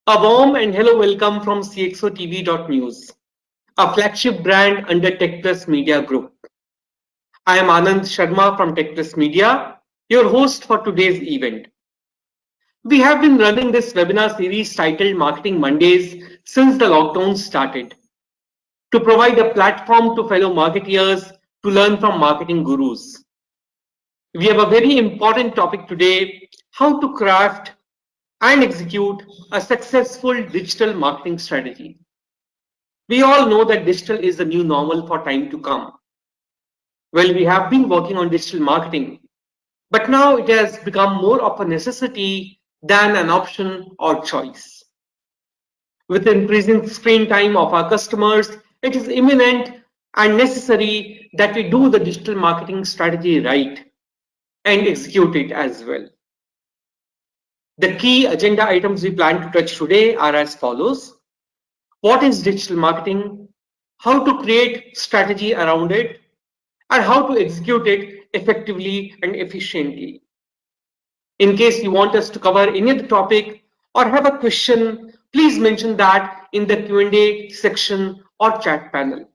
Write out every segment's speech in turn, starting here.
A warm and hello welcome from CXOTV.news, a flagship brand under Tech Plus Media Group. I am Anand Sharma from Tech Plus Media, your host for today's event. We have been running this webinar series titled Marketing Mondays since the lockdown started to provide a platform to fellow marketeers to learn from marketing gurus. We have a very important topic today, how to craft and execute a successful digital marketing strategy. We all know that digital is the new normal for time to come. Well, we have been working on digital marketing, but now it has become more of a necessity than an option or choice. With increasing screen time of our customers, it is imminent and necessary that we do the digital marketing strategy right and execute it as well. The key agenda items we plan to touch today are as follows. What is digital marketing? How to create strategy around it? And how to execute it effectively and efficiently. In case you want us to cover any other topic or have a question, please mention that in the Q&A section or chat panel.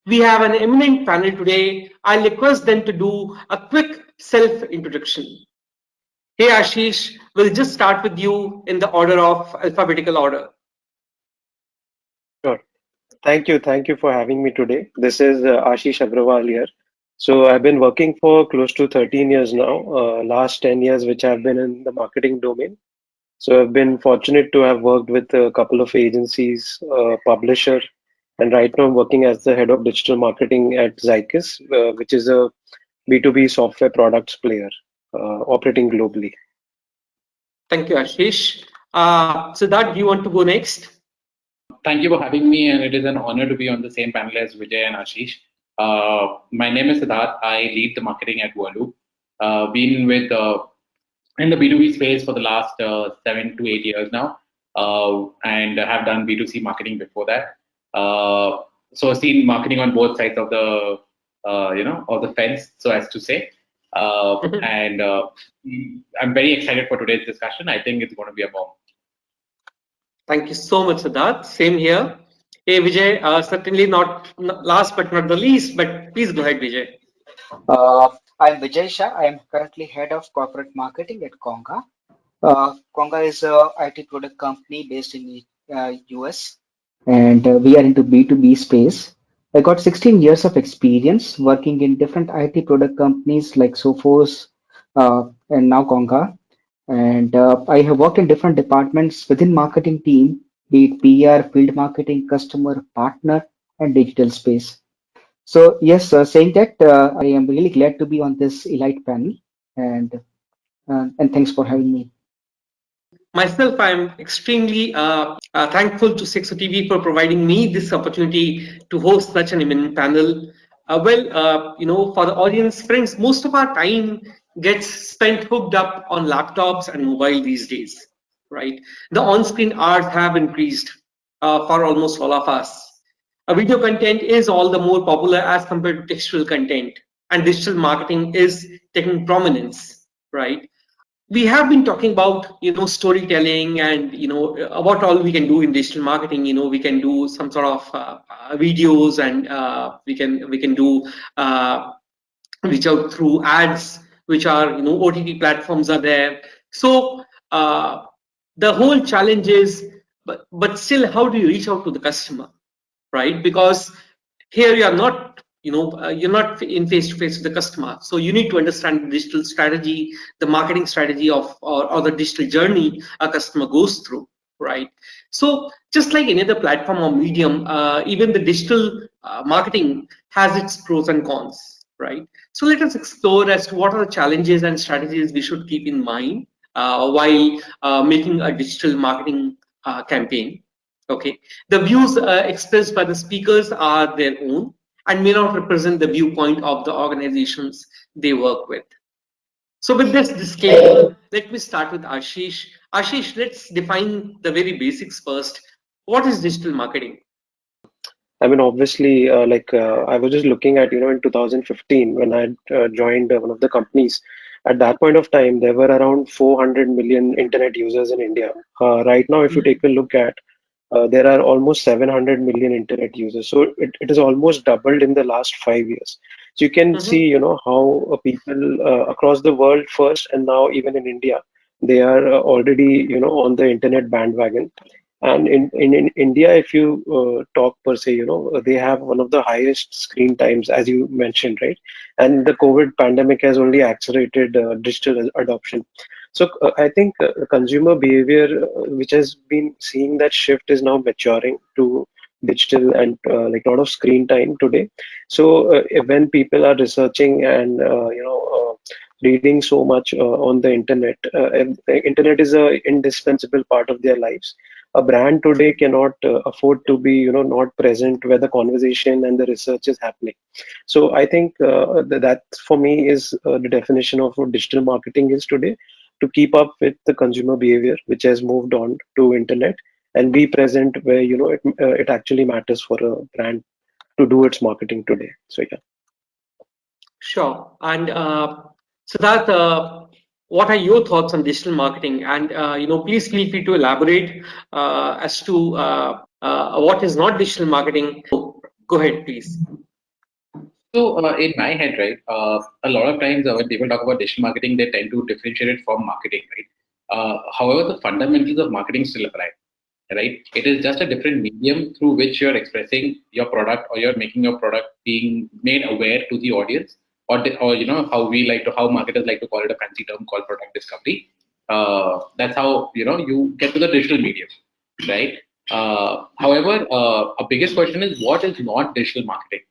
We have an eminent panel today. I'll request them to do a quick self-introduction. Hey Ashish, we'll just start with you in the order of alphabetical order. Sure. Thank you for having me today. This is Ashish Agrawal here. So I've been working for close to 13 years now, last 10 years which I've been in the marketing domain. So I've been fortunate to have worked with a couple of agencies, publisher, and right now I'm working as the head of digital marketing at Zykis, which is a B2B software products player operating globally. Thank you, Ashish. Siddharth, do you want to go next? Thank you for having me, and it is an honor to be on the same panel as Vijay and Ashish. My name is Siddharth. I lead the marketing at Followup. Been with in the B2B space for the last 7 to 8 years now, and have done B2C marketing before that. So I've seen marketing on both sides of the of the fence, so as to say. And I'm very excited for today's discussion. I think it's going to be a bomb. Thank you so much, Siddharth. Same here. Hey, Vijay, certainly not last but not the least, but please go ahead, Vijay. I'm Vijay Shah. I am currently head of corporate marketing at Konga. Konga is a IT product company based in the US, and we are into B2B space. I got 16 years of experience working in different IT product companies like Sophos and now Konga. And I have worked in different departments within marketing team, be it PR, field marketing, customer, partner, and digital space. So yes, saying that, I am really glad to be on this Elite panel, and thanks for having me. Myself, I'm extremely thankful to Sexo TV for providing me this opportunity to host such an eminent panel. For the audience, friends, most of our time gets spent hooked up on laptops and mobile these days, right? The on-screen hours have increased for almost all of us. Video content is all the more popular as compared to textual content, and digital marketing is taking prominence, right? We have been talking about storytelling and what all we can do in digital marketing. We can do some sort of videos, and we can do reach out through ads, which are OTT platforms are there. So the whole challenge is, but still, how do you reach out to the customer, right? Because here you are not you're not in face to face with the customer, so you need to understand the digital strategy, the marketing strategy of or the digital journey a customer goes through, right? So just like any other platform or medium, even the digital marketing has its pros and cons, right? So let us explore as to what are the challenges and strategies we should keep in mind while making a digital marketing campaign. Okay, the views expressed by the speakers are their own and may not represent the viewpoint of the organizations they work with. So with this disclaimer, let me start with Ashish. Ashish, let's define the very basics first. What is digital marketing? I mean, obviously, I was just looking at, in 2015 when I joined one of the companies. At that point of time, there were around 400 million internet users in India. Right now, if you take a look at, there are almost 700 million internet users. So it is almost doubled in the last 5 years. So you can see, Mm-hmm. how people across the world first, and now even in India, they are already, on the internet bandwagon. And in India, if you talk per se, they have one of the highest screen times, as you mentioned, right? And the COVID pandemic has only accelerated digital adoption. So I think consumer behavior, which has been seeing that shift, is now maturing to digital and like a lot of screen time today. So when people are researching and reading so much on the internet, and the internet is a indispensable part of their lives. A brand today cannot afford to be, not present where the conversation and the research is happening. So I think that for me is the definition of what digital marketing is today, to keep up with the consumer behavior which has moved on to internet, and be present where it actually matters for a brand to do its marketing today. So yeah. Sure. And Siddharth, what are your thoughts on digital marketing? And please feel free to elaborate as to what is not digital marketing. Go ahead, please. So in my head, right, a lot of times when people talk about digital marketing, they tend to differentiate it from marketing, right? However, the fundamentals of marketing still apply, right? It is just a different medium through which you're expressing your product, or you're making your product being made aware to the audience, or how we like to, how marketers like to call it, a fancy term called product discovery. That's how you get to the digital medium, right? However, a biggest question is, what is not digital marketing,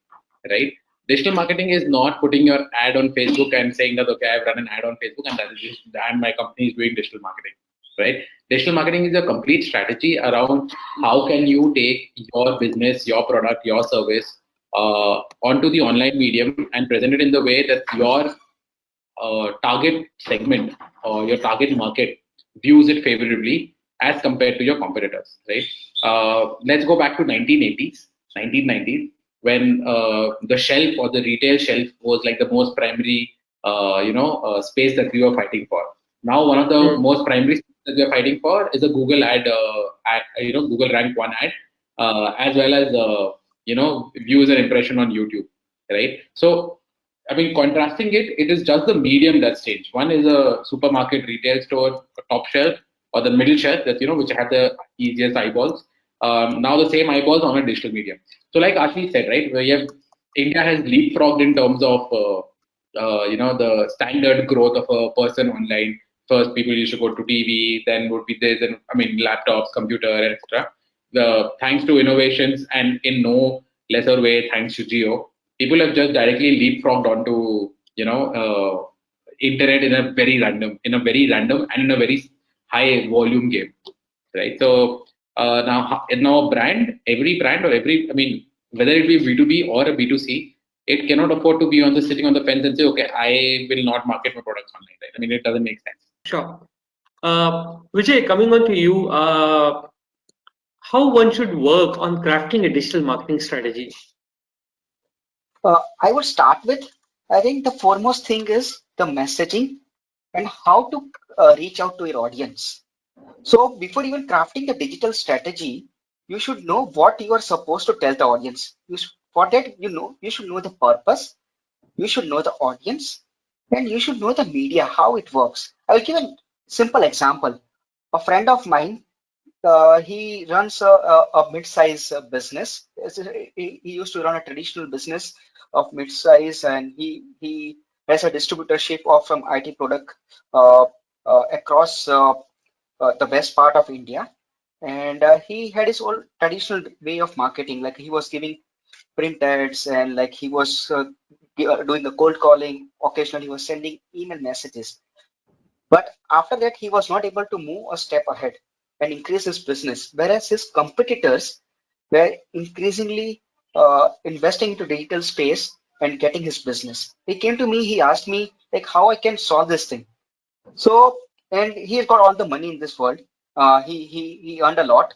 right? Digital marketing is not putting your ad on Facebook and saying that, okay, I've run an ad on Facebook and that is just, and my company is doing digital marketing, right? Digital marketing is a complete strategy around how can you take your business, your product, your service onto the online medium and present it in the way that your target segment or your target market views it favorably as compared to your competitors, right? Let's go back to 1980s, 1990s, when the shelf or the retail shelf was like the most primary, space that we were fighting for. Now, one of the Hmm. most primary spaces that we are fighting for is a Google Google rank one ad, as well as views and impression on YouTube, right? So I mean, contrasting it, it is just the medium that's changed. One is a supermarket retail store, a top shelf, or the middle shelf that which have the easiest eyeballs. Now the same eyeballs on a digital medium. So, like Ashley said, right, where you have India has leapfrogged in terms of the standard growth of a person online. First, people used to go to TV, then would be this, and I mean laptops, computer, etc. The thanks to innovations, and in no lesser way thanks to Geo, people have just directly leapfrogged onto internet in a very random and in a very high volume game, right? So now a brand, every brand or every, I mean, whether it be B2B or a B2C, it cannot afford to be on the sitting on the fence and say, okay, I will not market my products online, right? I mean, it doesn't make sense. Sure. Vijay, coming on to you, how one should work on crafting a digital marketing strategy? I would start with, I think the foremost thing is the messaging and how to reach out to your audience. So before even crafting the digital strategy, you should know what you are supposed to tell the audience. For that, you should know the purpose, you should know the audience, and you should know the media, how it works. I will give a simple example. A friend of mine, he runs a mid-size business. He used to run a traditional business of mid-size, and he has a distributorship of some IT product uh, across the west part of India. And he had his own traditional way of marketing, like he was giving print ads, and like he was doing the cold calling. Occasionally, he was sending email messages. But after that, he was not able to move a step ahead and increase his business, whereas his competitors were increasingly investing into digital space and getting his business. He came to me, he asked me like how I can solve this thing. So, and he's got all the money in this world. He earned a lot,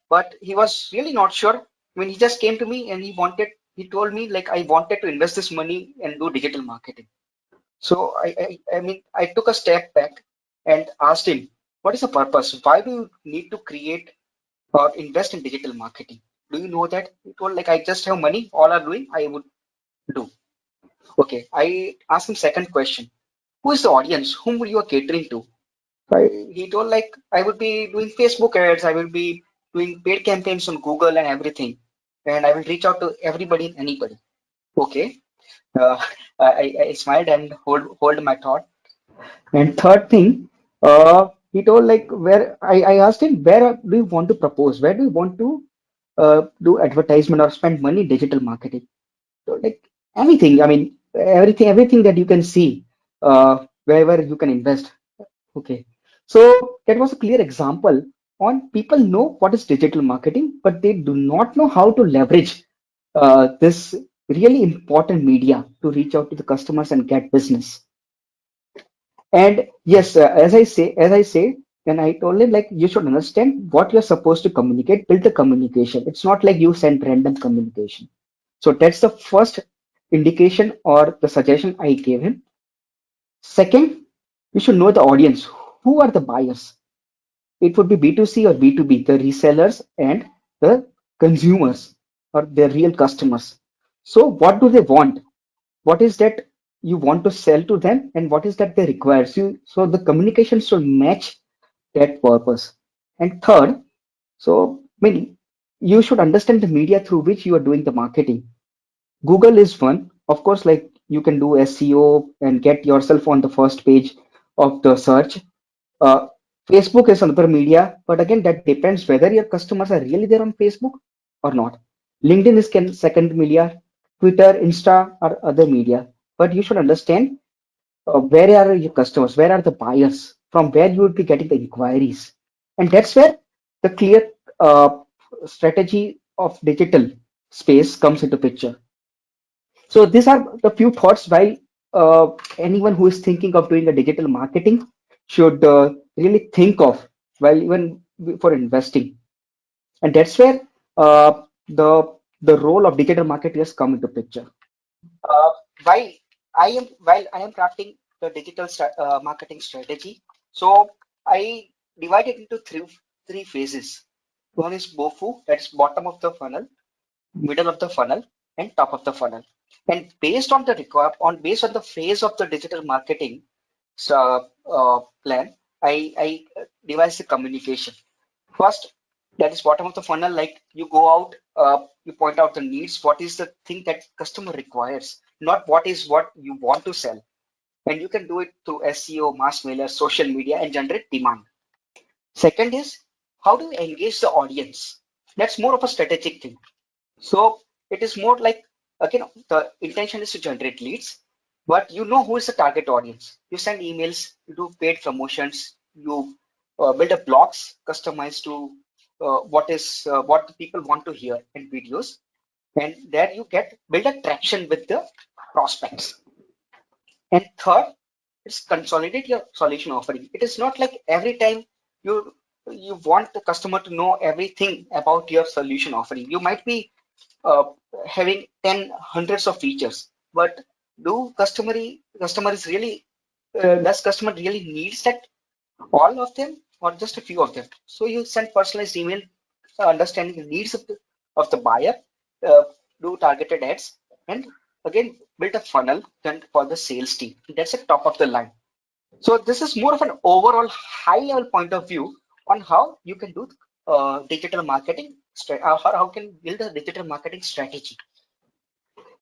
but he was really not sure. When he just came to me and he told me like I wanted to invest this money and do digital marketing. So I mean, I took a step back and asked him, what is the purpose? Why do you need to create or invest in digital marketing? Do you know that? He told like, I just have money, all are doing, I would do. Okay, I asked him second question. Who is the audience? Whom you are catering to? He told like, I would be doing Facebook ads, I will be doing paid campaigns on Google and everything. And I will reach out to everybody and anybody. Okay. Uh, I smiled and hold my thought. And third thing, he told like where I asked him where do you want to propose? Where do you want to do advertisement or spend money in digital marketing? So like anything, I mean everything that you can see, wherever you can invest. Okay, so that was a clear example on people know what is digital marketing, but they do not know how to leverage this really important media to reach out to the customers and get business. And yes, as I say, then I told him like you should understand what you're supposed to communicate, build the communication. It's not like you send random communication. So that's the first indication or the suggestion I gave him. Second, you should know the audience. Who are the buyers? It would be B2C or B2B, the resellers and the consumers or their real customers. So what do they want? What is that you want to sell to them and what is that they require? So the communication should match that purpose. And third, so I mean, you should understand the media through which you are doing the marketing. Google is one, of course, like you can do SEO and get yourself on the first page of the search. Uh, Facebook is another media, but again, that depends whether your customers are really there on Facebook or not. LinkedIn is second media, Twitter, Insta are other media. But you should understand where are your customers, where are the buyers, from where you would be getting the inquiries, and that's where the clear strategy of digital space comes into picture. So these are the few thoughts why anyone who is thinking of doing a digital marketing should really think of while even for investing. And that's where the role of digital marketers come into picture. Uh, while while I am crafting the digital marketing strategy, so I divide it into three phases. One is BOFU, that's bottom of the funnel, middle of the funnel, and top of the funnel. And based on the based on the phase of the digital marketing plan, I devise the communication. First, that is bottom of the funnel, like you go out, you point out the needs, what is the thing that customer requires, not what is what you want to sell. And you can do it through SEO, mass mailer, social media, and generate demand. Second is how do you engage the audience? That's more of a strategic thing. So it is more like, again, the intention is to generate leads, but you know who is the target audience. You send emails, you do paid promotions, you build a blogs customized to what the people want to hear in videos, and there you get build a traction with the prospects. And third, it's consolidate your solution offering. It is not like every time you want the customer to know everything about your solution offering. You might be uh, having 10 hundreds of features, but customer is really does customer really needs that all of them or just a few of them? So you send personalized email, understanding the needs of the buyer, uh, do targeted ads, and again build a funnel then for the sales team. That's the top of the line. So this is more of an overall high level point of view on how you can do digital marketing, how can build a digital marketing strategy.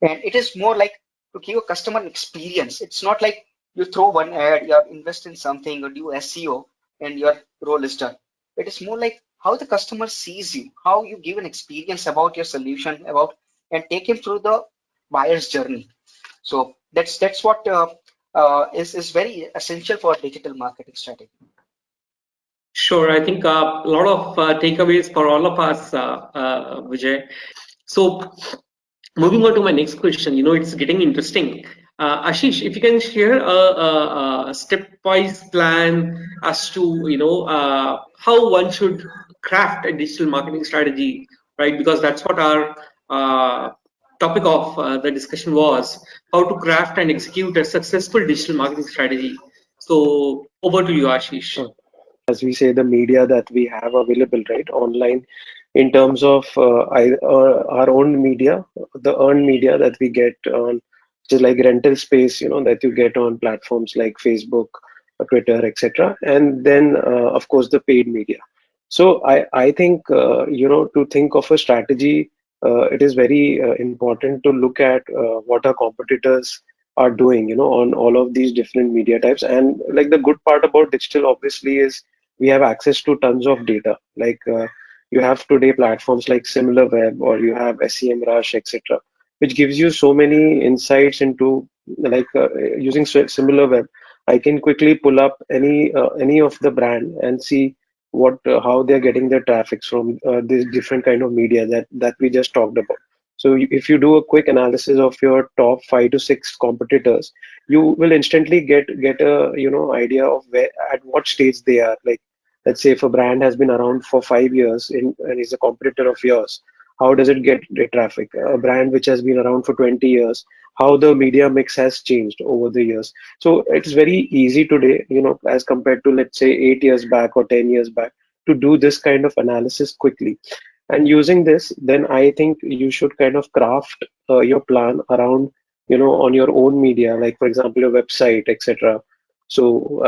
And it is more like to give a customer an experience. It's not like you throw one ad, you invest in something or do SEO and your role is done. It is more like how the customer sees you, how you give an experience about your solution, about and take him through the buyer's journey. So that's what is very essential for digital marketing strategy. Sure, I think a lot of takeaways for all of us, Vijay. So, moving on to my next question, it's getting interesting. Ashish, if you can share a stepwise plan as to, how one should craft a digital marketing strategy, right? Because that's what our topic of the discussion was how to craft and execute a successful digital marketing strategy. So over to you, Ashish. As we say, the media that we have available, right, online, in terms of our own media, the earned media that we get on, just like rental space, that you get on platforms like Facebook, Twitter, etc., and then of course the paid media. So I think to think of a strategy, it is very important to look at what our competitors are doing, on all of these different media types. And like the good part about digital, obviously, is we have access to tons of data. Like you have today platforms like SimilarWeb, or you have SEMrush, etc., which gives you so many insights into, like using SimilarWeb. I can quickly pull up any of the brand and see what how they're getting their traffics from these different kind of media that we just talked about. So if you do a quick analysis of your top 5 to 6 competitors, you will instantly get a idea of where at what stage they are. Like, let's say if a brand has been around for 5 years and is a competitor of yours, how does it get the traffic? A brand which has been around for 20 years, how the media mix has changed over the years. So it's very easy today, as compared to, let's say, 8 years back or 10 years back, to do this kind of analysis quickly. And using this, then I think you should kind of craft your plan around, on your own media, like for example, your website, etc. So,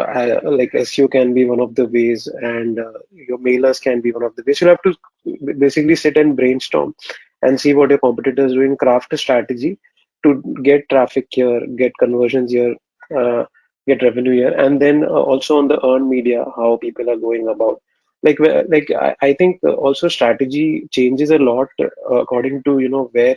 like SEO can be one of the ways, and your mailers can be one of the ways. You'll have to basically sit and brainstorm and see what your competitors are doing, craft a strategy to get traffic here, get conversions here, uh, get revenue here, and then also on the earned media, how people are going about. I think also strategy changes a lot according to where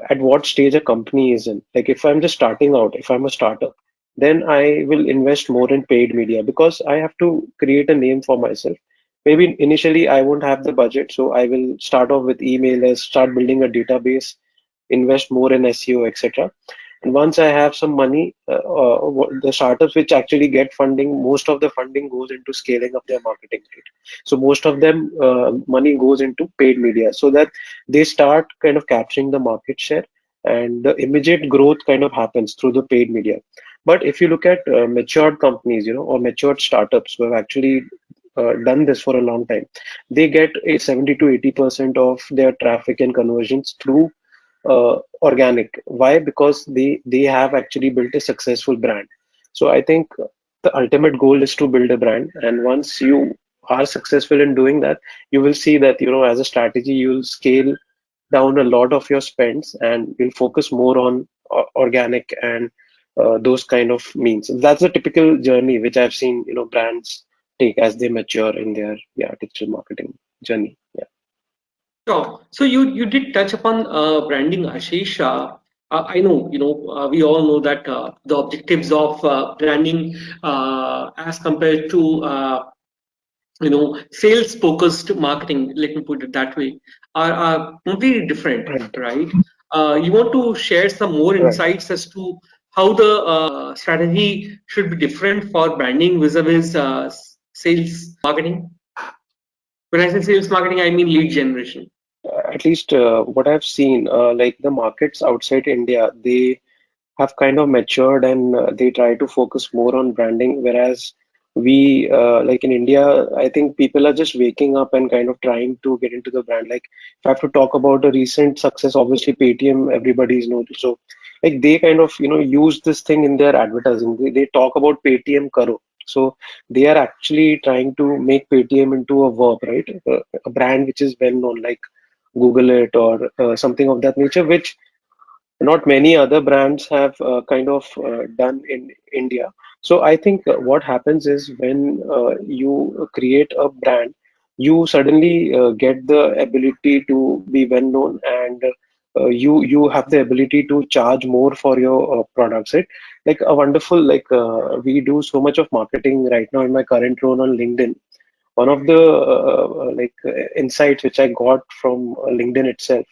at what stage a company is in. Like if I'm just starting out, if I'm a startup, then I will invest more in paid media because I have to create a name for myself. Maybe initially I won't have the budget, so I will start off with emailers, start building a database, invest more in SEO, etc. And once I have some money, the startups which actually get funding, most of the funding goes into scaling up their marketing rate. So most of them money goes into paid media, so that they start kind of capturing the market share, and the immediate growth kind of happens through the paid media. But if you look at matured companies, or matured startups who have actually done this for a long time, they get a 70 to 80% of their traffic and conversions through organic. Why? Because they have actually built a successful brand. So I think the ultimate goal is to build a brand, and once you are successful in doing that, you will see that as a strategy you'll scale down a lot of your spends and you'll focus more on organic and those kind of means. That's a typical journey which I've seen brands take as they mature in their digital marketing journey. Yeah. Sure. So you did touch upon branding, Ashish. I know we all know that the objectives of branding as compared to sales focused marketing, let me put it that way, are completely different, Right. right? You want to share some more Right. insights as to how the strategy should be different for branding vis-a-vis sales marketing? When I say sales marketing, I mean lead generation. At least what I've seen, like the markets outside India, they have kind of matured, and they try to focus more on branding, whereas we, like in India, I think people are just waking up and kind of trying to get into the brand. Like if I have to talk about a recent success, obviously Paytm, everybody's known. So like they kind of use this thing in their advertising. They talk about Paytm Karo. So they are actually trying to make Paytm into a verb, right? A brand which is well known, like Google it, or something of that nature, which not many other brands have kind of done in India. So I think what happens is when you create a brand, you suddenly get the ability to be well known, and you have the ability to charge more for your products, right? Like a wonderful, like we do so much of marketing right now in my current role on LinkedIn. One of the insights which I got from LinkedIn itself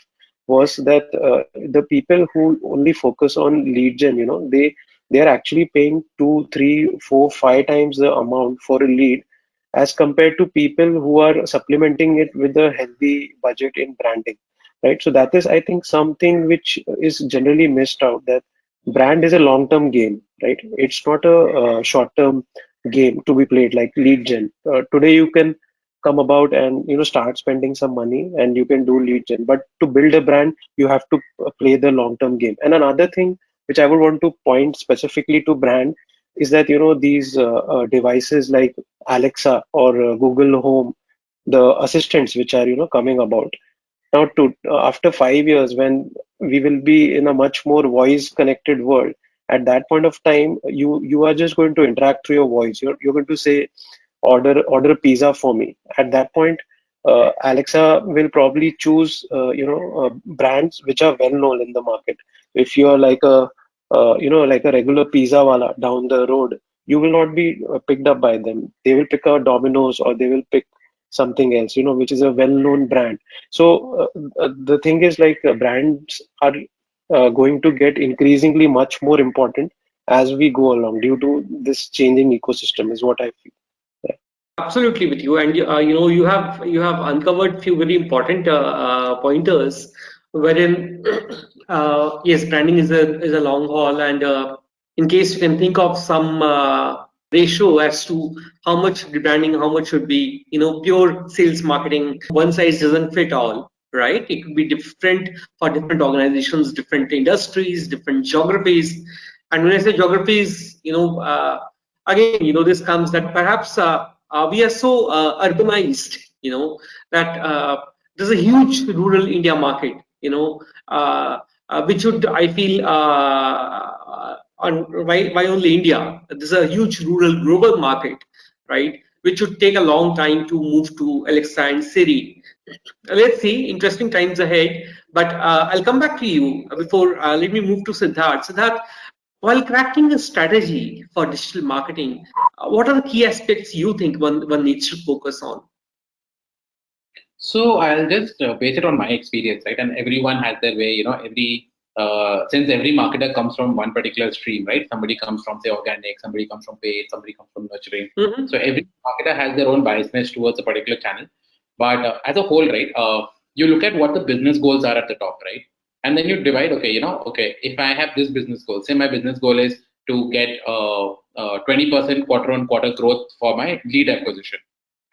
was that the people who only focus on lead gen, they are actually paying 2, 3, 4, 5 times the amount for a lead as compared to people who are supplementing it with a healthy budget in branding. right? So that is, I think, something which is generally missed out, that brand is a long-term game, right? It's not a short-term game to be played like lead gen. Today you can come about and start spending some money and you can do lead gen, but to build a brand you have to play the long-term game. And another thing which I would want to point specifically to brand is that these devices like Alexa or Google Home, the assistants which are coming about now, to after 5 years, when we will be in a much more voice connected world, at that point of time, you are just going to interact through your voice. You're going to say, order a pizza for me. At that point, Alexa will probably choose brands which are well known in the market. If you are like a like a regular pizza wala down the road, you will not be picked up by them. They will pick a Domino's, or they will pick something else, which is a well known brand. So the thing is, like, brands are going to get increasingly much more important as we go along due to this changing ecosystem, is what I feel. Yeah. Absolutely with you, and you have uncovered few very important pointers, wherein yes, branding is a long haul, and in case you can think of some ratio as to how much should be branding, how much should be pure sales marketing. One size doesn't fit all, right? It could be different for different organizations, different industries, different geographies. And when I say geographies, again, this comes that perhaps we are so urbanized, that there's a huge rural India market, which would, I feel, why only India? There's a huge rural global market, right? Which would take a long time to move to Alexa and Siri. Let's see, interesting times ahead. But I'll come back to you before. Let me move to Siddharth. Siddharth, while crafting a strategy for digital marketing, what are the key aspects you think one needs to focus on? So I'll just base it on my experience, right? And everyone has their way, since every marketer comes from one particular stream, right? Somebody comes from, say, organic, somebody comes from paid, somebody comes from nurturing. Mm-hmm. So every marketer has their own biasness towards a particular channel. But as a whole, right, you look at what the business goals are at the top, right? And then you divide, okay, if I have this business goal, say my business goal is to get 20% quarter on quarter growth for my lead acquisition.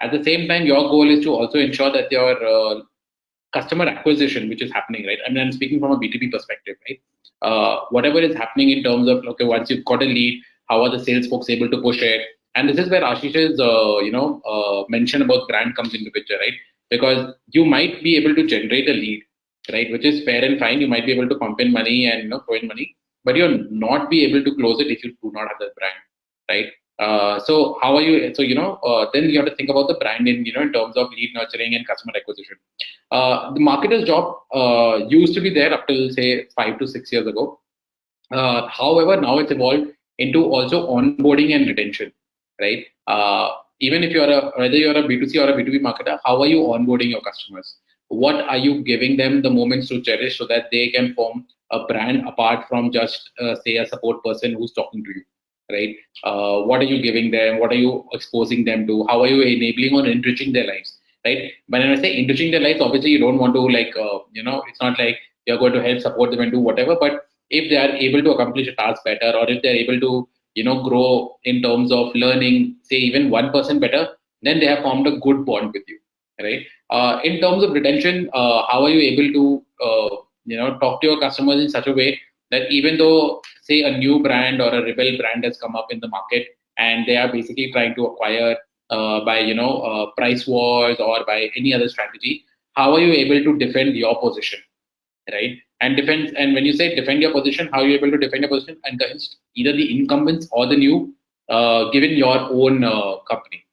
At the same time, your goal is to also ensure that your customer acquisition, which is happening, right? I mean, I'm speaking from a B2B perspective, right? Whatever is happening in terms of, okay, once you've got a lead, how are the sales folks able to push it? And this is where Ashish's, mention about brand comes into picture, right? Because you might be able to generate a lead, right? Which is fair and fine. You might be able to pump in money and, throw in money, but you'll not be able to close it if you do not have that brand, right? So how are you? So then you have to think about the brand in terms of lead nurturing and customer acquisition. The marketer's job used to be there up till say 5 to 6 years ago. However, now it's evolved into also onboarding and retention, right? Even if whether you're a B2C or a B2B marketer, how are you onboarding your customers? What are you giving them the moments to cherish so that they can form a brand apart from just say a support person who's talking to you, right? What are you giving them? What are you exposing them to? How are you enabling or enriching their lives, right? When I say enriching their lives, obviously you don't want to it's not like you're going to help support them and do whatever, but if they are able to accomplish a task better, or if they're able to grow in terms of learning, say even 1% better, then they have formed a good bond with you, right? In terms of retention, how are you able to talk to your customers in such a way that even though, say, a new brand or a rebel brand has come up in the market and they are basically trying to acquire by price wars or by any other strategy, how are you able to defend your position, right? And when you say defend your position, how are you able to defend your position against either the incumbents or the new, given your own company,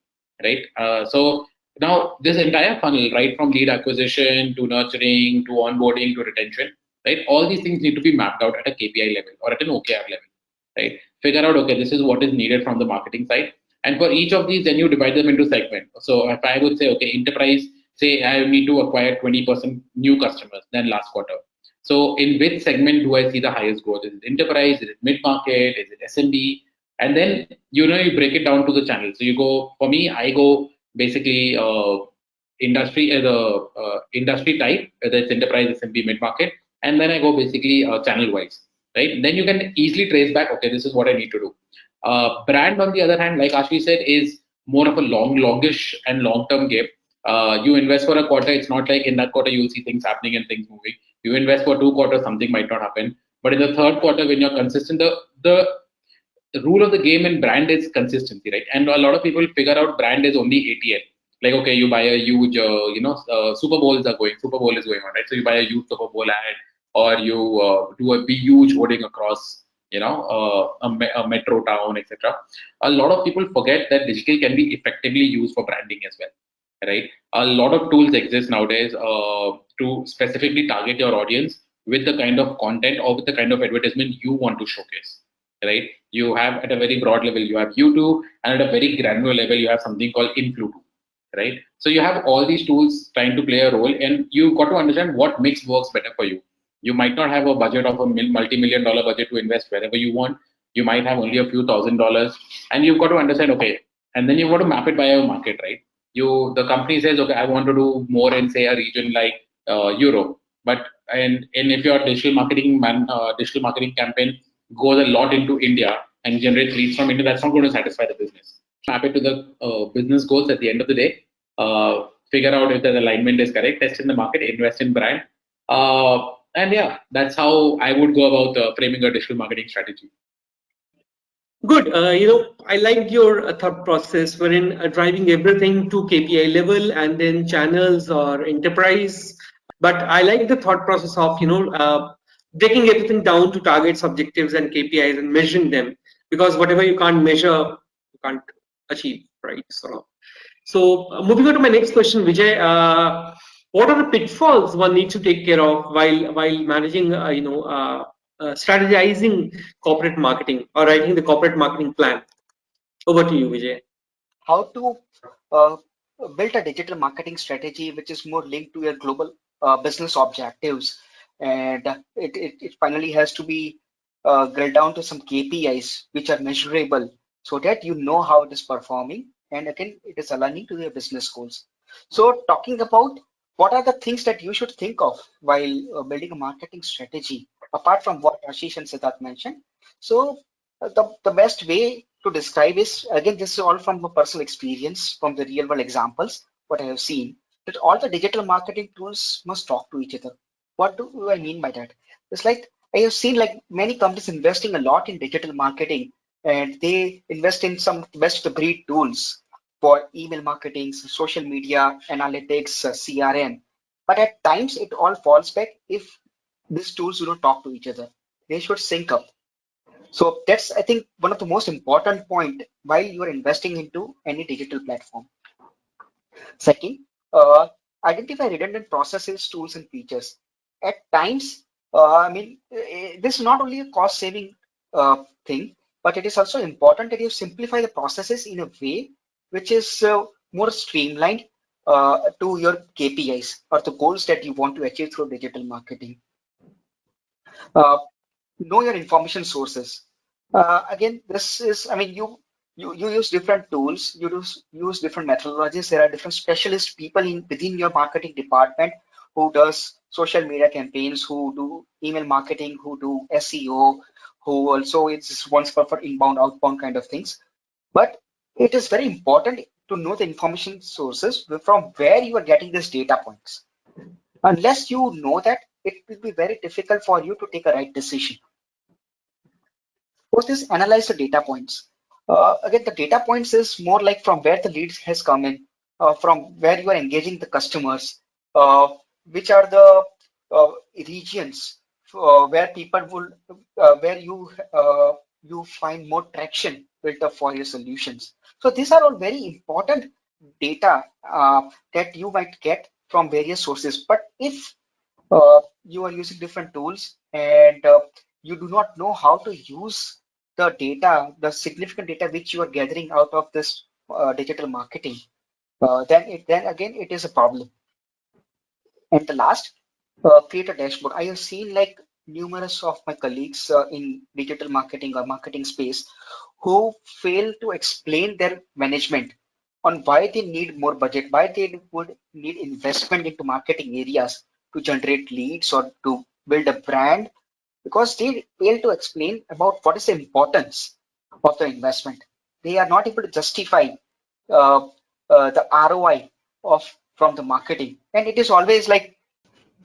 right? So now this entire funnel, right, from lead acquisition to nurturing to onboarding to retention, right? All these things need to be mapped out at a KPI level or at an OKR level, right? Figure out, okay, this is what is needed from the marketing side. And for each of these, then you divide them into segments. So if I would say, okay, enterprise, say I need to acquire 20% new customers than last quarter. So in which segment do I see the highest growth? Is it enterprise? Is it mid-market? Is it SMB? And then, you break it down to the channel. So you go, for me, I go basically industry type, whether it's enterprise, SMB, mid market, and then I go basically channel wise, right? Then you can easily trace back. Okay, this is what I need to do. Brand, on the other hand, like Ashvi said, is more of a longish and long term game. You invest for a quarter. It's not like in that quarter you'll see things happening and things moving. You invest for 2 quarters, something might not happen. But in the third quarter, when you're consistent, the rule of the game in brand is consistency, right? And a lot of people figure out brand is only ATL. Like, okay, you buy a huge, Super Bowls are going, Super Bowl is going on, right? So you buy a huge Super Bowl ad, or you do a big, huge hoarding across, a metro town, etc. A lot of people forget that digital can be effectively used for branding as well, right? A lot of tools exist nowadays to specifically target your audience with the kind of content or with the kind of advertisement you want to showcase, right? You have at a very broad level, you have YouTube, and at a very granular level, you have something called Influ, right? So you have all these tools trying to play a role, and you've got to understand what mix works better for you. You might not have a budget of a multi-million dollar budget to invest wherever you want. You might have only a few $1,000s, and you've got to understand, okay, and then you've got to map it by a market, right? The company says, okay, I want to do more in say a region like Europe, but and if your digital marketing campaign goes a lot into India and generates leads from India, that's not going to satisfy the business. Map it to the business goals at the end of the day. Figure out if the alignment is correct. Test in the market. Invest in brand. And yeah, that's how I would go about framing a digital marketing strategy. Good. I liked your thought process wherein driving everything to KPI level and then channels or enterprise. But I like the thought process of breaking everything down to targets, objectives, and KPIs and measuring them, because whatever you can't measure, you can't achieve, right? So moving on to my next question, Vijay. What are the pitfalls one needs to take care of while managing, strategizing corporate marketing or writing the corporate marketing plan? Over to you, Vijay. How to uh, build a digital marketing strategy which is more linked to your global business objectives, and it finally has to be grilled down to some KPIs which are measurable, so that you know how it is performing, and again it is aligning to your business goals. So talking about what are the things that you should think of while building a marketing strategy, apart from what Ashish and Siddharth mentioned. So the best way to describe is, again, this is all from a personal experience, from the real world examples, what I have seen, that all the digital marketing tools must talk to each other. What do I mean by that? It's like I have seen like many companies investing a lot in digital marketing, and they invest in some best of the breed tools for email marketing, social media analytics, CRM. But at times it all falls back if these tools do not talk to each other. They should sync up. So that's, I think, one of the most important point while you are investing into any digital platform. Second, identify redundant processes, tools, and features. At times, this is not only a cost saving thing, but it is also important that you simplify the processes in a way which is more streamlined to your KPIs or the goals that you want to achieve through digital marketing. Uh, know your information sources. Again, this is, you use different tools, use different methodologies. There are different specialist people within your marketing department who does social media campaigns, who do email marketing, who do SEO, who also is one's for inbound, outbound kind of things. But it is very important to know the information sources from where you are getting these data points. Unless you know that, it will be very difficult for you to take a right decision. First is analyze the data points. Again, the data points is more like from where the leads has come in, from where you are engaging the customers, which are the regions where people will, where you find more traction built up for your solutions. So these are all very important data that you might get from various sources. But if you are using different tools and you do not know how to use the data, the significant data which you are gathering out of this digital marketing, then again it is a problem. And the last, create a dashboard. I have seen like numerous of my colleagues in digital marketing or marketing space who fail to explain their management on why they need more budget, why they would need investment into marketing areas to generate leads or to build a brand, because they fail to explain about what is the importance of the investment. They are not able to justify uh, the ROI of from the marketing, and it is always like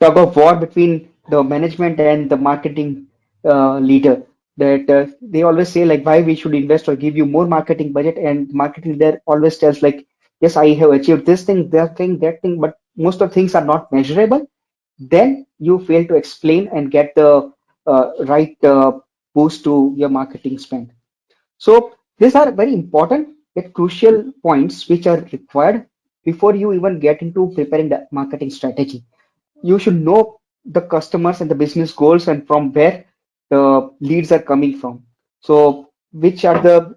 tug of war between the management and the marketing leader, that they always say like why we should invest or give you more marketing budget, and marketing leader always tells like yes, I have achieved this thing, that thing, but most of things are not measurable. Then you fail to explain and get the right boost to your marketing spend. So these are very important yet crucial points which are required before you even get into preparing the marketing strategy. You should know the customers and the business goals and from where the leads are coming from. So which are the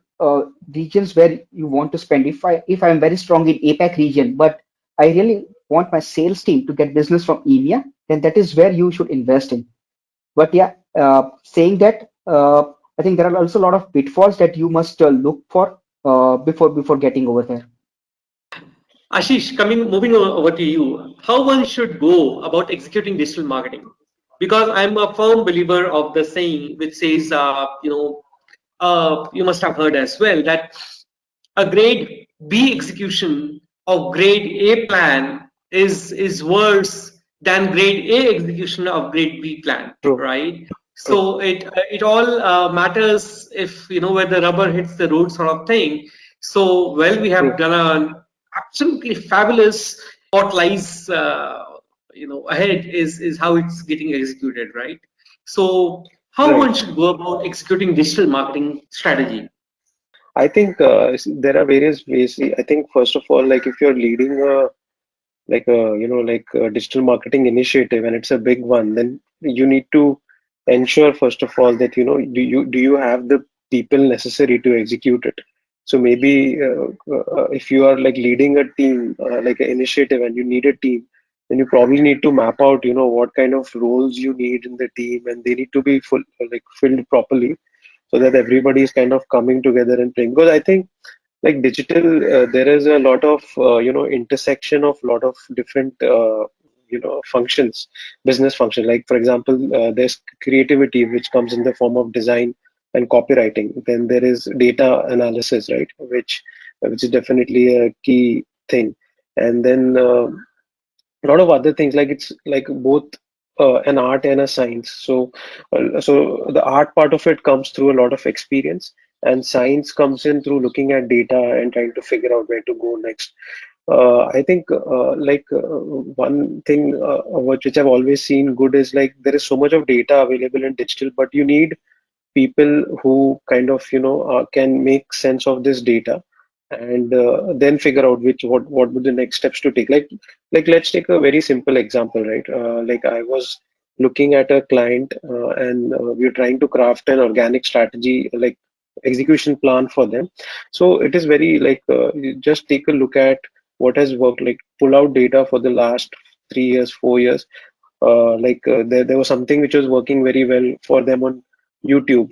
regions where you want to spend? If I'm very strong in APAC region, but I really want my sales team to get business from EMEA, then that is where you should invest in. But yeah, saying that, I think there are also a lot of pitfalls that you must look for before getting over there. Ashish, moving over to you, how one should go about executing digital marketing? Because I'm a firm believer of the saying which says, you must have heard as well that a grade B execution of grade A plan is worse than grade A execution of grade B plan, True, right? true, So it all matters if you know where the rubber hits the road sort of thing. So well, we have true. done an absolutely fabulous what lies ahead is how it's getting executed, right? So how Right. one should go about executing digital marketing strategy? I think there are various ways. I think first of all, like if you're leading like a digital marketing initiative and it's a big one, then you need to ensure first of all that do you have the people necessary to execute it. So maybe if you are like leading a team like an initiative and you need a team, then you probably need to map out what kind of roles you need in the team, and they need to be filled properly so that everybody is kind of coming together and playing. Because I think like digital, there is a lot of intersection of lot of different functions, business function. Like for example, there's creativity which comes in the form of design and copywriting. Then there is data analysis, right, which is definitely a key thing. And then a lot of other things, like it's like both an art and a science. So the art part of it comes through a lot of experience, and science comes in through looking at data and trying to figure out where to go next. I think one thing which I've always seen good is like there is so much of data available in digital, but you need people who kind of can make sense of this data, and then figure out what would the next steps to take. Like let's take a very simple example, right? Like I was looking at a client, and we are trying to craft an organic strategy, like execution plan for them. So it is very like you just take a look at what has worked, like pull out data for the last 3 years, 4 years. There was something which was working very well for them on YouTube.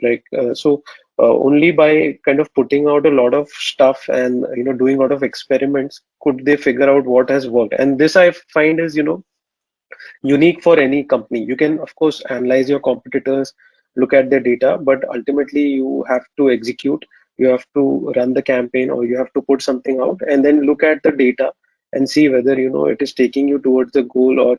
Only by kind of putting out a lot of stuff and doing a lot of experiments could they figure out what has worked. And this I find is unique for any company. You can of course analyze your competitors, look at their data, but ultimately you have to execute. You have to run the campaign, or you have to put something out and then look at the data and see whether it is taking you towards the goal, or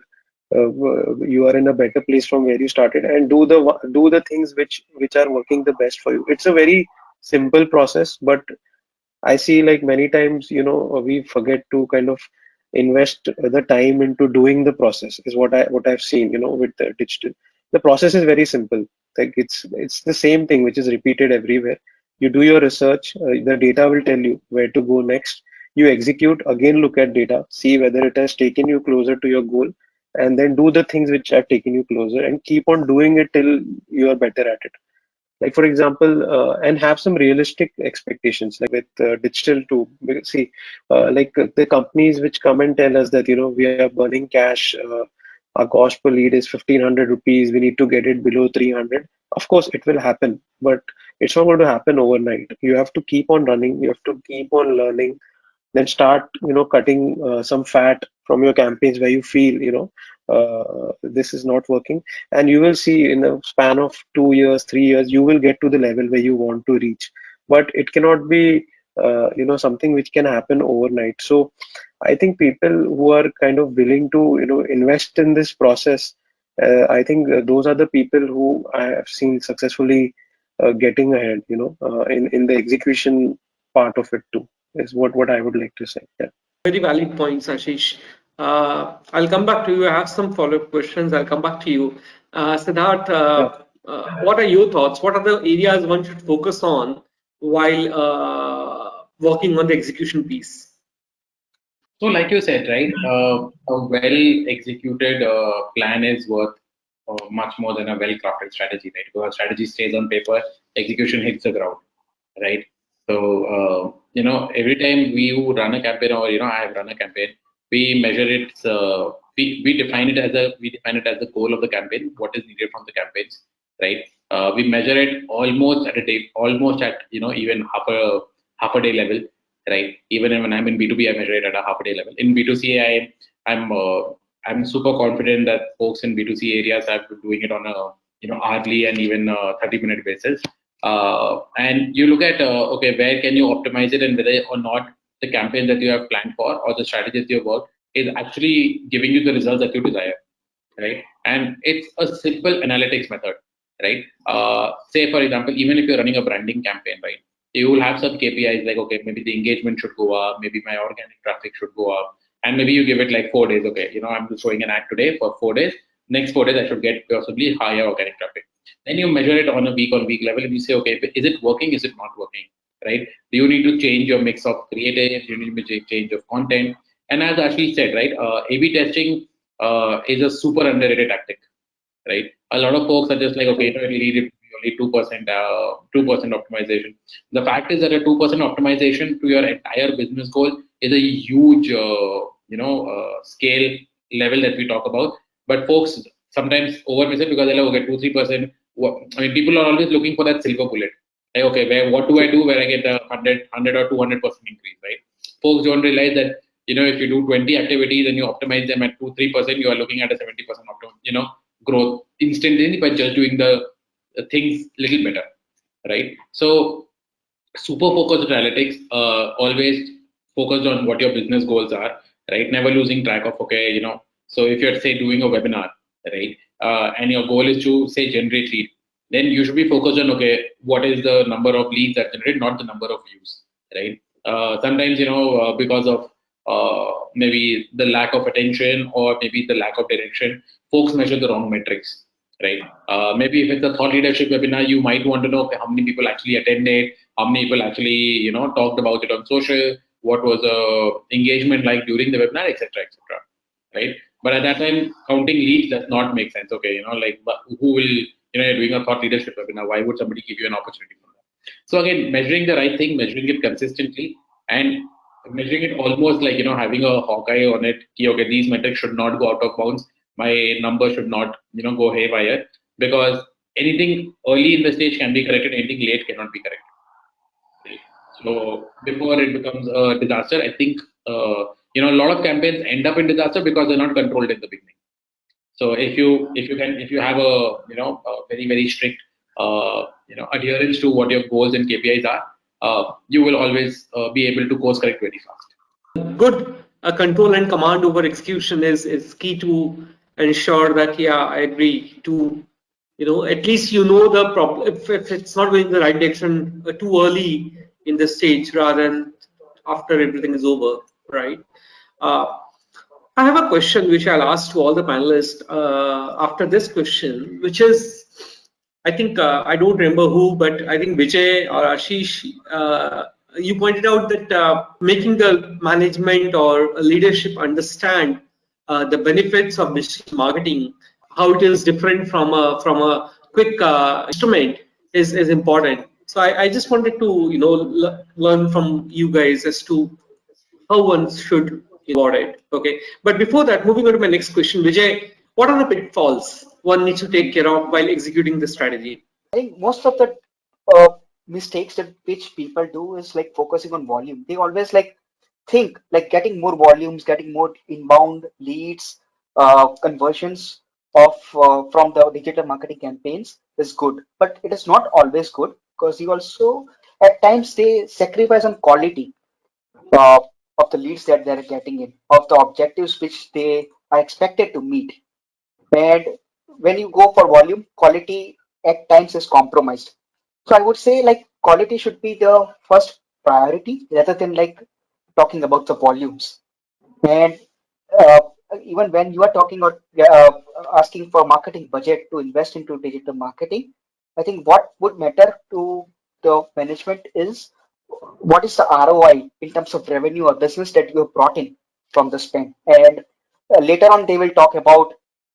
you are in a better place from where you started, and do the things which are working the best for you. It's a very simple process, but I see like many times, we forget to kind of invest the time into doing the process, is what I've seen, with the digital. The process is very simple. Like it's the same thing which is repeated everywhere. You do your research, the data will tell you where to go next. You execute, again look at data, see whether it has taken you closer to your goal, and then do the things which have taken you closer, and keep on doing it till you are better at it. Like for example, and have some realistic expectations, like with digital too. Because see, the companies which come and tell us that we are burning cash, our cost per lead is 1500 rupees, we need to get it below 300. Of course it will happen, but it's not going to happen overnight. You have to keep on running, you have to keep on learning, then start cutting some fat from your campaigns where you feel this is not working, and you will see in a span of 2 years, 3 years, you will get to the level where you want to reach. But it cannot be something which can happen overnight. So I think people who are kind of willing to invest in this process, I think those are the people who I have seen successfully getting ahead, in the execution part of it too, is what I would like to say. Yeah. Very valid points, Ashish. I'll come back to you. I have some follow-up questions. I'll come back to you. Siddharth, Yeah. what are your thoughts? What are the areas one should focus on while working on the execution piece? So, like you said, right, a well-executed plan is worth much more than a well-crafted strategy, right? Because strategy stays on paper, execution hits the ground, right? So, every time we run a campaign, or I have run a campaign, we measure it. We define it as the goal of the campaign. What is needed from the campaigns, right? We measure it almost at a day, almost at even half a day level, right? Even when I'm in B2B, I measure it at a half a day level. In B2C, I'm super confident that folks in B2C areas have been doing it on a hourly and even 30-minute basis. And you look at okay, where can you optimize it, and whether or not the campaign that you have planned for or the strategies you have worked is actually giving you the results that you desire, right? And it's a simple analytics method, right? Say for example, even if you're running a branding campaign, right, you will have some KPIs like, okay, maybe the engagement should go up, maybe my organic traffic should go up, and maybe you give it like 4 days. Okay, I'm showing an ad today for 4 days. Next 4 days, I should get possibly higher organic traffic. Then you measure it on a week level, and you say, okay, is it working? Is it not working? Right? Do you need to change your mix of creative? Do you need to change of content? And as Ashley said, right, A/B testing is a super underrated tactic, right? A lot of folks are just like, okay, it'll lead it to only 2% optimization. The fact is that a 2% optimization to your entire business goal is a huge, scale level that we talk about. But folks sometimes overmiss it because they're like, okay, 2-3%. I mean, people are always looking for that silver bullet. Like, okay, what do I do where I get a 100 or 200% increase, right? Folks don't realize that if you do 20 activities and you optimize them at 2-3%, you are looking at a 70% growth instantly by just doing the things little better, right? So super focused analytics, always focused on what your business goals are, right? Never losing track of, okay, so if you're say doing a webinar, right, and your goal is to say generate lead, then you should be focused on, okay, what is the number of leads that generate, not the number of views, right? Sometimes because of maybe the lack of attention or maybe the lack of direction, folks measure the wrong metrics, right? Maybe if it's a thought leadership webinar, you might want to know, okay, how many people actually attended, how many people actually talked about it on social, what was the engagement like during the webinar, etc., etc., right? But at that time, counting leads does not make sense. Okay, like who will, you're doing a thought leadership webinar, why would somebody give you an opportunity for that? So again, measuring the right thing, measuring it consistently, and measuring it almost like having a hawkeye on it. Okay, these metrics should not go out of bounds, my number should not go haywire, because anything early in the stage can be corrected, anything late cannot be corrected, right? So before it becomes a disaster, I think a lot of campaigns end up in disaster because they're not controlled in the beginning. So if you have a a very strict adherence to what your goals and KPIs are, you will always be able to course correct very fast. Good control and command over execution is key to ensure that, yeah, I agree to, at least the problem. If it's not going in the right direction too early in the stage rather than after everything is over, right? uh, I have a question which I'll ask to all the panelists after this question, which is, I think I don't remember who, but I think Vijay or Ashish, you pointed out that making the management or leadership understand the benefits of digital marketing, how it is different from a quick instrument is important. So I just wanted to learn from you guys as to how one should about it. Okay, but before that, moving on to my next question, Vijay, what are the pitfalls one needs to take care of while executing the strategy? I think most of the mistakes that which people do is like focusing on volume. They always like think like getting more volumes, getting more inbound leads, conversions of from the digital marketing campaigns is good, but it is not always good because you also at times they sacrifice on quality uh, of the leads that they're getting in, of the objectives which they are expected to meet. And when you go for volume, quality at times is compromised. So I would say like quality should be the first priority rather than like talking about the volumes. And uh, even when you are talking or asking for marketing budget to invest into digital marketing, I think what would matter to the management is what is the ROI in terms of revenue or business that you have brought in from the spend. And later on, they will talk about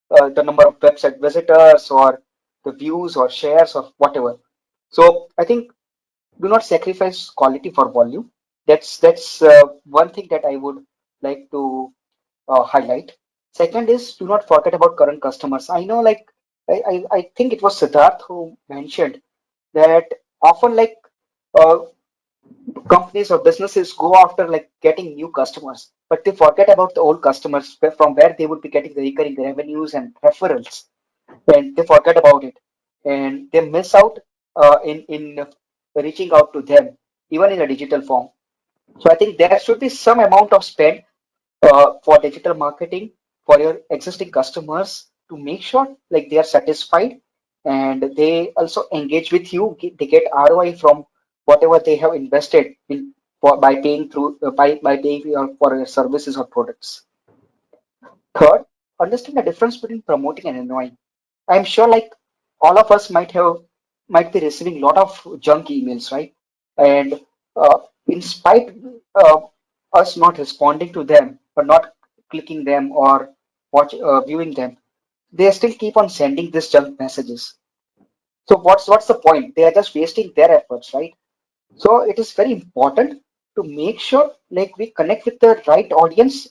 the number of website visitors or the views or shares or whatever. So I think do not sacrifice quality for volume. That's one thing that I would like to highlight. Second is do not forget about current customers. I know like I think it was Siddharth who mentioned that often like uh, companies or businesses go after like getting new customers, but they forget about the old customers from where they would be getting the recurring revenues and referrals, and they forget about it, and they miss out in reaching out to them even in a digital form. So I think there should be some amount of spend for digital marketing for your existing customers to make sure like they are satisfied and they also engage with you. They get ROI from whatever they have invested in for, by paying through by paying for your services or products. Third, understand the difference between promoting and annoying. I'm sure like all of us might be receiving a lot of junk emails, right? And in spite of us not responding to them or not clicking them or viewing them, they still keep on sending these junk messages. So what's the point? They are just wasting their efforts, right? So it is very important to make sure like we connect with the right audience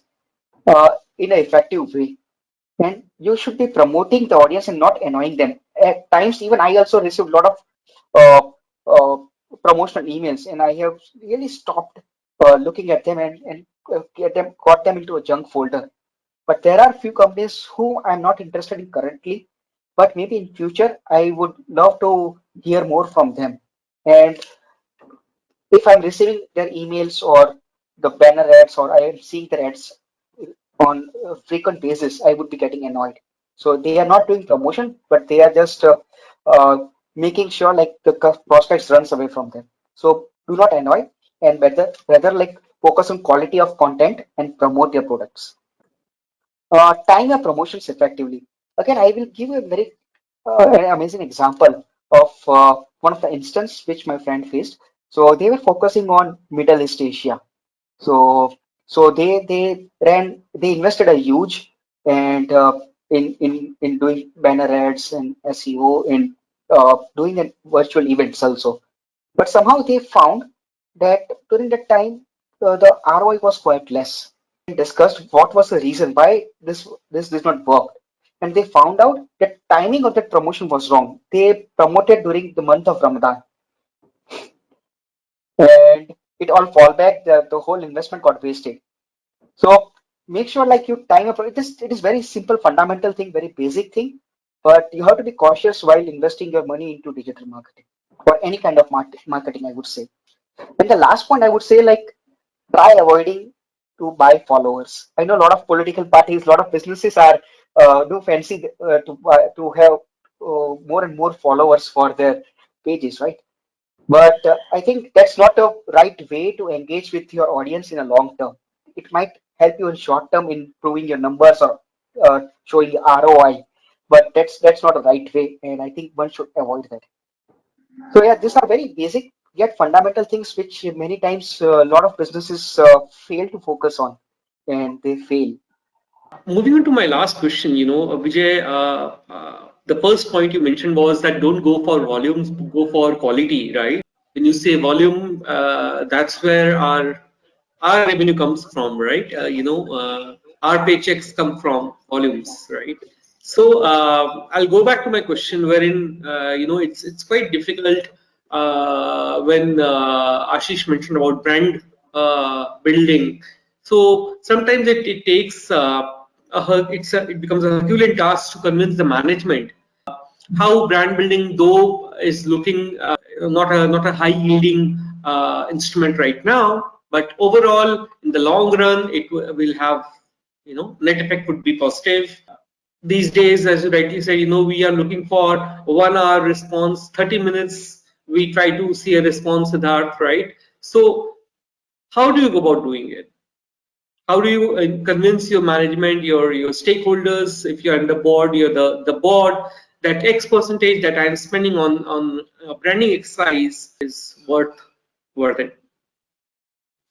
in an effective way, and you should be promoting the audience and not annoying them. At times, even I also receive a lot of uh, uh, promotional emails, and I have really stopped looking at them and got them into a junk folder. But there are few companies who I'm not interested in currently, but maybe in future I would love to hear more from them. And if I'm receiving their emails or the banner ads or I am seeing their ads on a frequent basis, I would be getting annoyed. So they are not doing promotion, but they are just making sure like the prospects runs away from them. So do not annoy and rather like focus on quality of content and promote their products. Tying up promotions effectively. Again, I will give you a very an amazing example of one of the instance which my friend faced. So they were focusing on Middle East Asia. So they invested a huge and in doing banner ads and SEO in doing the virtual events also. But somehow they found that during that time the ROI was quite less. Discussed what was the reason why this did not work, and they found out that timing of that promotion was wrong. They promoted during the month of Ramadan, and it all fall back. The whole investment got wasted. So make sure like you time up. It is very simple, fundamental thing, very basic thing, but you have to be cautious while investing your money into digital marketing or any kind of marketing, I would say. And the last point I would say like try avoiding to buy followers. I know a lot of political parties, a lot of businesses are do fancy to have more and more followers for their pages, right? But I think that's not a right way to engage with your audience in a long term. It might help you in short term in improving your numbers or showing ROI, but that's not a right way, and I think one should avoid that. So yeah, these are very basic yet fundamental things which many times a lot of businesses fail to focus on, and they fail. Moving on to my last question, Vijay, the first point you mentioned was that don't go for volumes, go for quality, right? When you say volume, that's where our revenue comes from, right? Our paychecks come from volumes, right? So I'll go back to my question, wherein it's quite difficult when Ashish mentioned about brand. building. So sometimes it takes it becomes a Herculean task to convince the management how brand building though is looking not a high yielding instrument right now, but overall in the long run will have, net effect would be positive. These days, as you rightly said, we are looking for 1 hour response, 30 minutes we try to see a response with that, right? So how do you go about doing it? How do you convince your management, your stakeholders, if you're on the board, you're the board, that X percentage that I'm spending on branding exercise is worth it?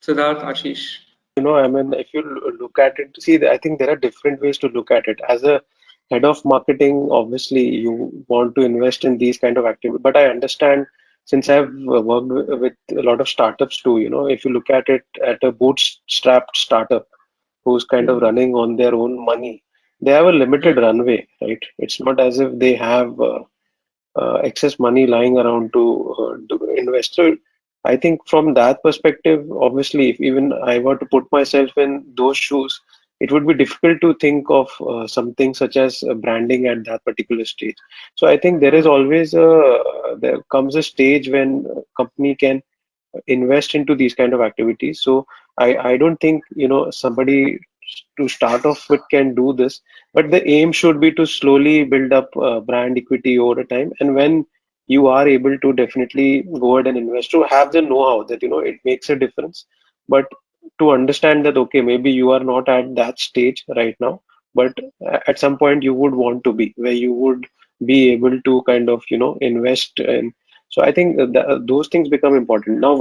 Siddharth, Ashish. I mean, if you look at it, see, I think there are different ways to look at it. As a head of marketing, obviously, you want to invest in these kind of activities. But I understand, since I've worked with a lot of startups too, if you look at it at a bootstrapped startup who's kind of running on their own money, they have a limited runway, right? It's not as if they have excess money lying around to invest. So I think from that perspective, obviously, if even I were to put myself in those shoes, it would be difficult to think of something such as branding at that particular stage. So I think there comes a stage when a company can invest into these kind of activities. So I don't think somebody to start off with can do this, but the aim should be to slowly build up brand equity over time. And when you are able to definitely go ahead and invest, to have the know-how that it makes a difference, but to understand that okay, maybe you are not at that stage right now, but at some point you would want to be where you would be able to kind of invest in. So I think those things become important. Now,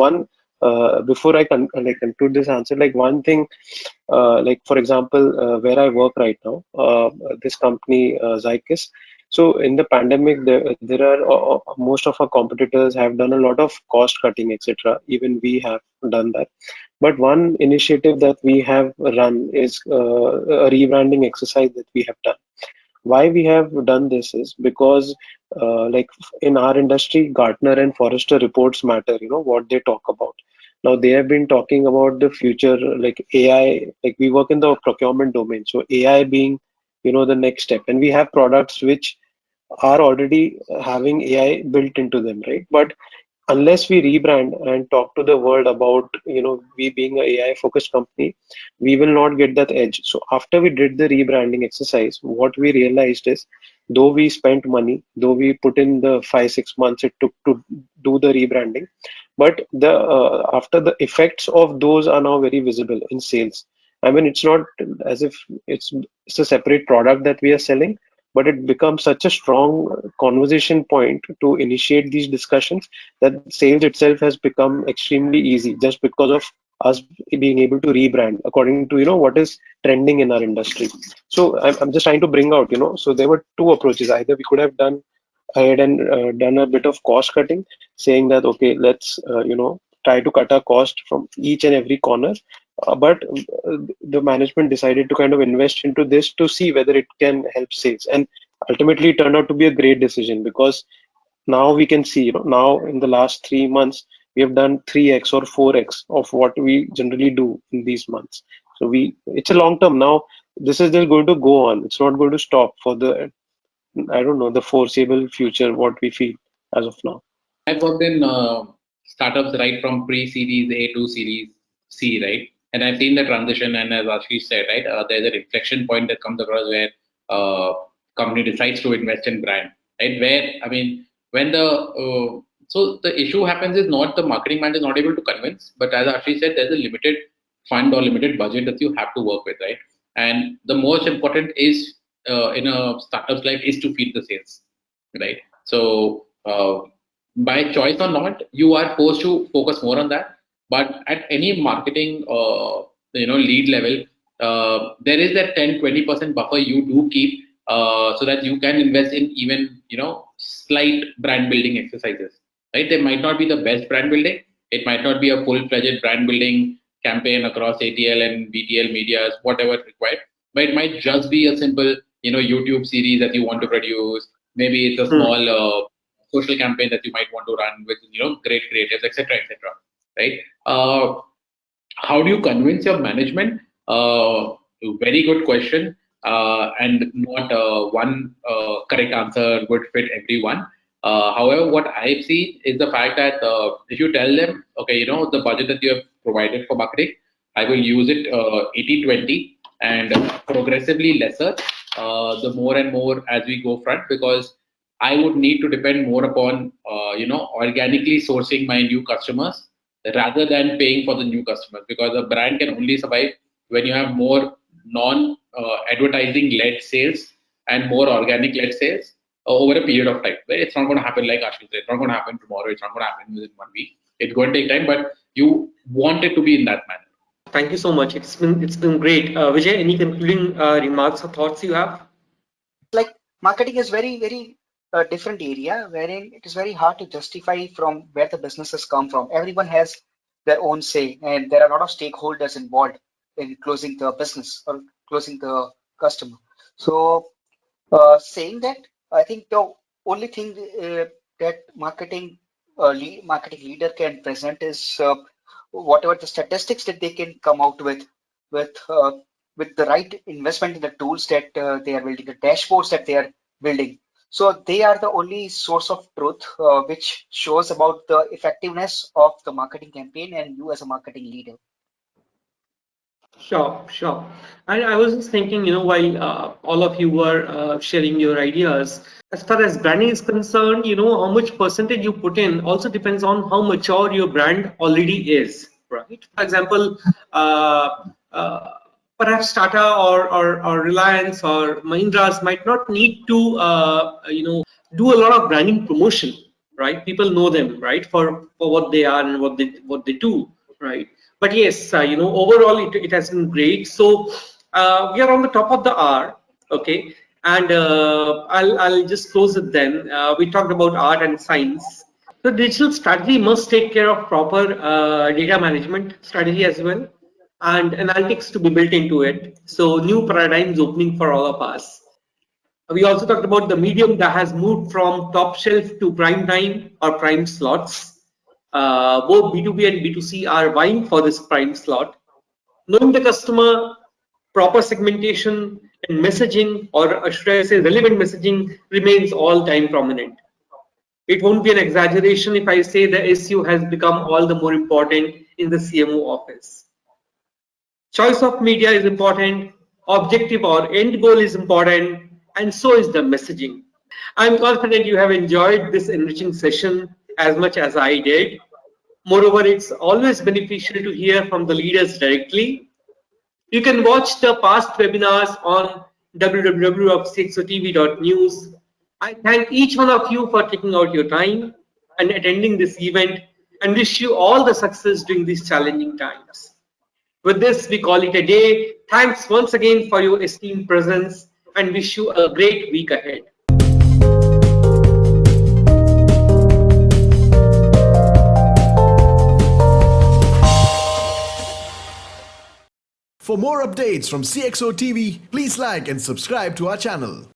before I conclude this answer, like one thing, like for example, where I work right now, this company, Zykis. So in the pandemic, there are most of our competitors have done a lot of cost cutting, etc. Even we have done that. But one initiative that we have run is a rebranding exercise that we have done. Why we have done this is because, like in our industry, Gartner and Forrester reports matter. What they talk about. Now they have been talking about the future, like AI. Like we work in the procurement domain, so AI being, the next step, and we have products which are already having AI built into them, right? But unless we rebrand and talk to the world about we being a AI focused company, we will not get that edge. So after we did the rebranding exercise, what we realized is, though we spent money, though we put in the 5-6 months it took to do the rebranding, but the after the effects of those are now very visible in sales. I mean, it's not as if it's a separate product that we are selling, but it becomes such a strong conversation point to initiate these discussions that sales itself has become extremely easy just because of us being able to rebrand according to what is trending in our industry. So I'm just trying to bring out, so there were two approaches. Either we could have done ahead and done a bit of cost cutting, saying that okay, let's try to cut our cost from each and every corner, but the management decided to kind of invest into this to see whether it can help sales, and ultimately it turned out to be a great decision, because now we can see, now in the last 3 months we have done 3x or 4x of what we generally do in these months. So it's a long term now. This is just going to go on. It's not going to stop for the, I don't know, the foreseeable future, what we feel as of now. I've worked in startups right from pre-series A to series C, right? And I've seen the transition. And as Ashish said, right, there's an inflection point that comes across where company decides to invest in brand, right? Where I mean, when so the issue happens is not the marketing manager is not able to convince, but as Ashish said, there's a limited fund or limited budget that you have to work with, right? And the most important is in a startup's life is to feed the sales, right? So by choice or not, you are forced to focus more on that. But at any marketing, lead level, there is that 10-20% buffer you do keep so that you can invest in even slight brand building exercises. Right? They might not be the best brand building. It might not be a full-fledged brand building campaign across ATL and BTL medias, whatever required. But it might just be a simple, YouTube series that you want to produce. Maybe it's a small social campaign that you might want to run with great creatives, etc., etc. Right? How do you convince your management? Very good question, and not one correct answer would fit everyone. However, what I've seen is the fact that if you tell them, okay, the budget that you have provided for marketing, I will use it 80/20 and progressively lesser, the more and more as we go front, because I would need to depend more upon, organically sourcing my new customers rather than paying for the new customers, because a brand can only survive when you have more non advertising led sales and more organic led sales over a period of time. Right? It's not going to happen like Ashish said. It's not going to happen tomorrow. It's not going to happen within 1 week. It's going to take time, but you want it to be in that manner. Thank you so much. It's been great. Vijay, any concluding remarks or thoughts you have? Like marketing is very different area wherein it is very hard to justify from where the businesses come from. Everyone has their own say, and there are a lot of stakeholders involved in closing the business or closing the customer. So, saying that, I think the only thing that marketing leader can present is whatever the statistics that they can come out with uh, with the right investment in the tools that they are building, the dashboards that they are building. So they are the only source of truth which shows about the effectiveness of the marketing campaign and you as a marketing leader. Sure, sure. And I was just thinking, while all of you were sharing your ideas, as far as branding is concerned, how much percentage you put in also depends on how mature your brand already is, right? For example, uh, perhaps Tata or Reliance or Mahindras might not need to, do a lot of branding promotion, right? People know them, right, for what they are and what they do, right? But yes, overall it has been great. So we are on the top of the hour, okay, and I'll just close it then. We talked about art and science. The digital strategy must take care of proper data management strategy as well, and analytics to be built into it. So new paradigms opening for all of us. We also talked about the medium that has moved from top shelf to prime time or prime slots. Both B2B and B2C are vying for this prime slot. Knowing the customer, proper segmentation, and messaging, or should I say relevant messaging, remains all time prominent. It won't be an exaggeration if I say the SEO has become all the more important in the CMO office. Choice of media is important, objective or end goal is important, and so is the messaging. I'm confident you have enjoyed this enriching session as much as I did. Moreover, it's always beneficial to hear from the leaders directly. You can watch the past webinars on www.cxotv.news. I thank each one of you for taking out your time and attending this event and wish you all the success during these challenging times. With this, we call it a day. Thanks once again for your esteemed presence and wish you a great week ahead. For more updates from CXO TV, please like and subscribe to our channel.